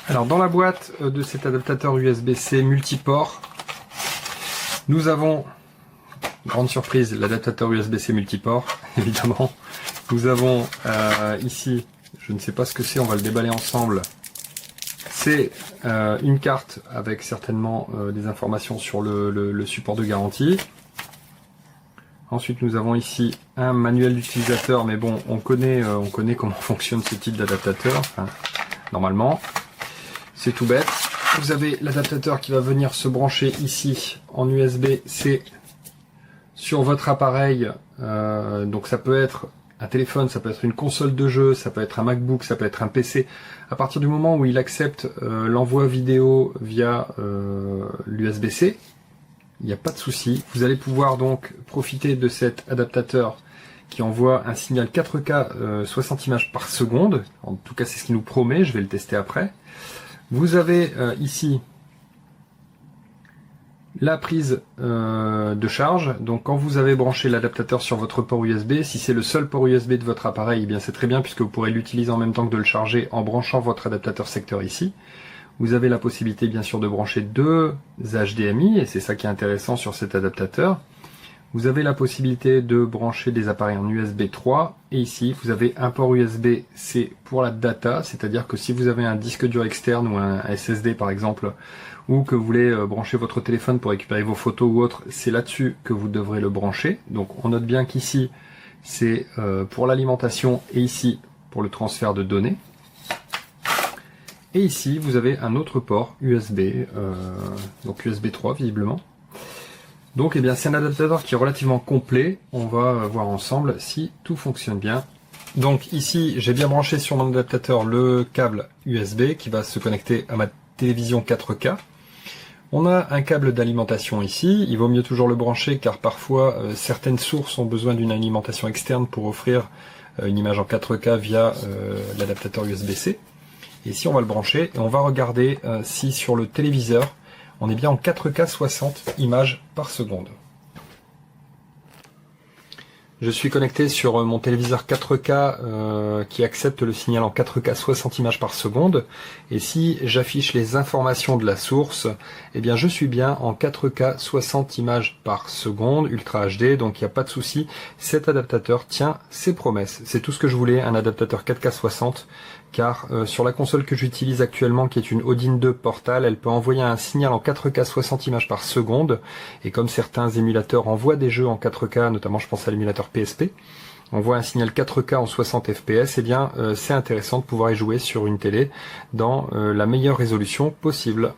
Alors dans la boîte de cet adaptateur USB-C multiport, nous avons, grande surprise, l'adaptateur USB-C multiport, évidemment. Nous avons ici, je ne sais pas ce que c'est, on va le déballer ensemble. C'est une carte avec certainement des informations sur le support de garantie. Ensuite nous avons ici un manuel d'utilisateur, mais bon, on connaît comment fonctionne ce type d'adaptateur, enfin, normalement. C'est tout bête. Vous avez l'adaptateur qui va venir se brancher ici en USB-C sur votre appareil. Donc ça peut être un téléphone, ça peut être une console de jeu, ça peut être un MacBook, ça peut être un PC. À partir du moment où il accepte l'envoi vidéo via l'USB-C, il n'y a pas de souci. Vous allez pouvoir donc profiter de cet adaptateur qui envoie un signal 4K 60 images par seconde. En tout cas, c'est ce qu'il nous promet. Je vais le tester après. Vous avez ici la prise de charge. Donc quand vous avez branché l'adaptateur sur votre port USB, si c'est le seul port USB de votre appareil, eh bien c'est très bien puisque vous pourrez l'utiliser en même temps que de le charger en branchant votre adaptateur secteur ici. Vous avez la possibilité bien sûr de brancher deux HDMI et c'est ça qui est intéressant sur cet adaptateur. Vous avez la possibilité de brancher des appareils en USB 3 et ici vous avez un port USB-C pour la data, c'est-à-dire que si vous avez un disque dur externe ou un SSD par exemple, ou que vous voulez brancher votre téléphone pour récupérer vos photos ou autre, c'est là-dessus que vous devrez le brancher. Donc on note bien qu'ici c'est pour l'alimentation et ici pour le transfert de données. Et ici vous avez un autre port USB, donc USB 3 visiblement. Donc eh bien c'est un adaptateur qui est relativement complet, on va voir ensemble si tout fonctionne bien. Donc ici j'ai bien branché sur mon adaptateur le câble USB qui va se connecter à ma télévision 4K. On a un câble d'alimentation ici, il vaut mieux toujours le brancher car parfois certaines sources ont besoin d'une alimentation externe pour offrir une image en 4K via l'adaptateur USB-C. Et ici on va le brancher et on va regarder si sur le téléviseur on est bien en 4K 60 images par seconde. Je suis connecté sur mon téléviseur 4K qui accepte le signal en 4K 60 images par seconde. Et si j'affiche les informations de la source, eh bien je suis bien en 4K 60 images par seconde, Ultra HD, donc il n'y a pas de souci. Cet adaptateur tient ses promesses. C'est tout ce que je voulais, un adaptateur 4K 60. Car sur la console que j'utilise actuellement, qui est une Odin 2 Portal, elle peut envoyer un signal en 4K 60 images par seconde, et comme certains émulateurs envoient des jeux en 4K, notamment je pense à l'émulateur PSP, envoie un signal 4K en 60 fps, et bien c'est intéressant de pouvoir y jouer sur une télé dans la meilleure résolution possible.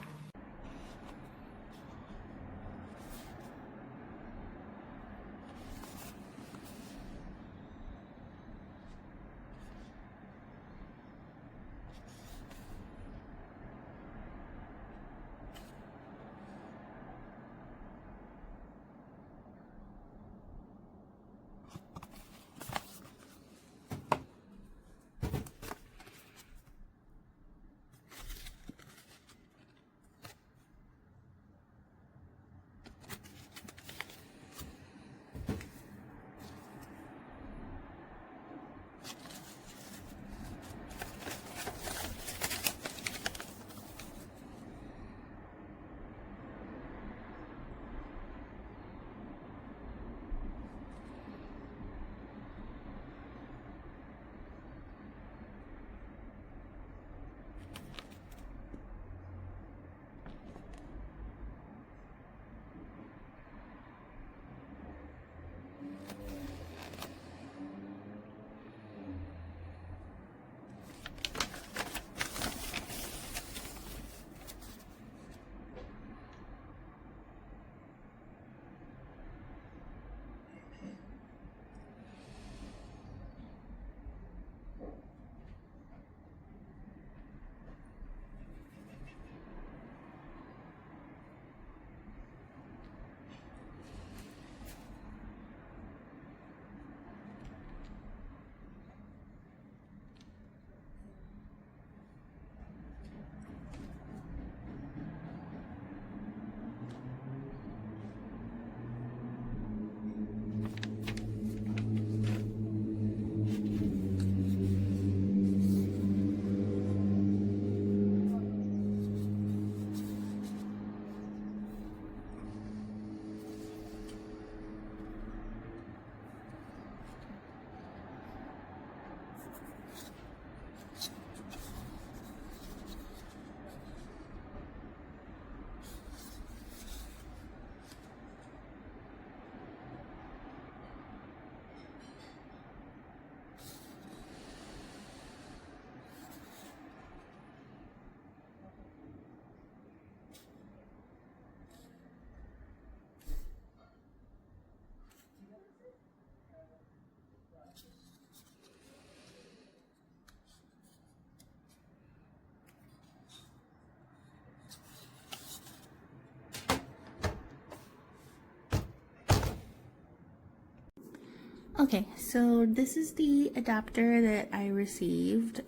Okay, so this is the adapter that I received.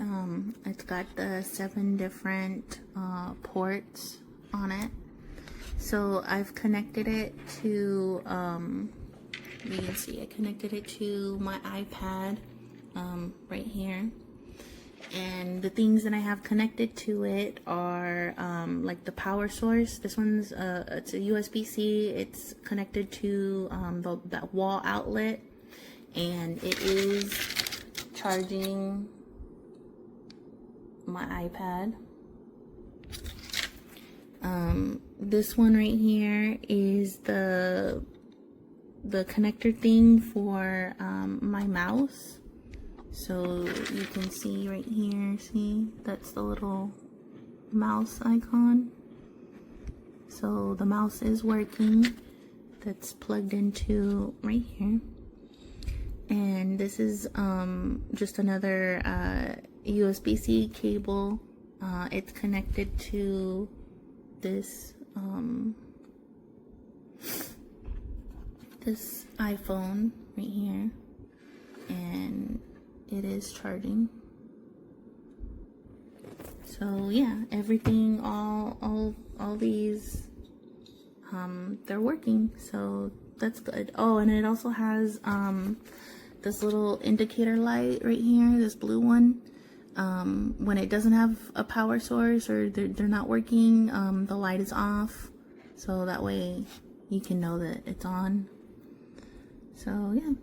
It's got the 7 different ports on it. So I've connected it to, you can see I connected it to my iPad right here. And the things that I have connected to it are like the power source. This one's it's a USB-C. It's connected to that wall outlet, and it is charging my iPad. This one right here is the connector thing for my mouse. So you can see right here, see, that's the little mouse icon. So the mouse is working. That's plugged into right here. And this is just another USB-C cable. It's connected to this this iPhone right here, and it is charging. So yeah, everything, all these, they're working. So that's good. Oh, and it also has this little indicator light right here, this blue one. When it doesn't have a power source or they're not working, the light is off. So that way you can know that it's on. So yeah.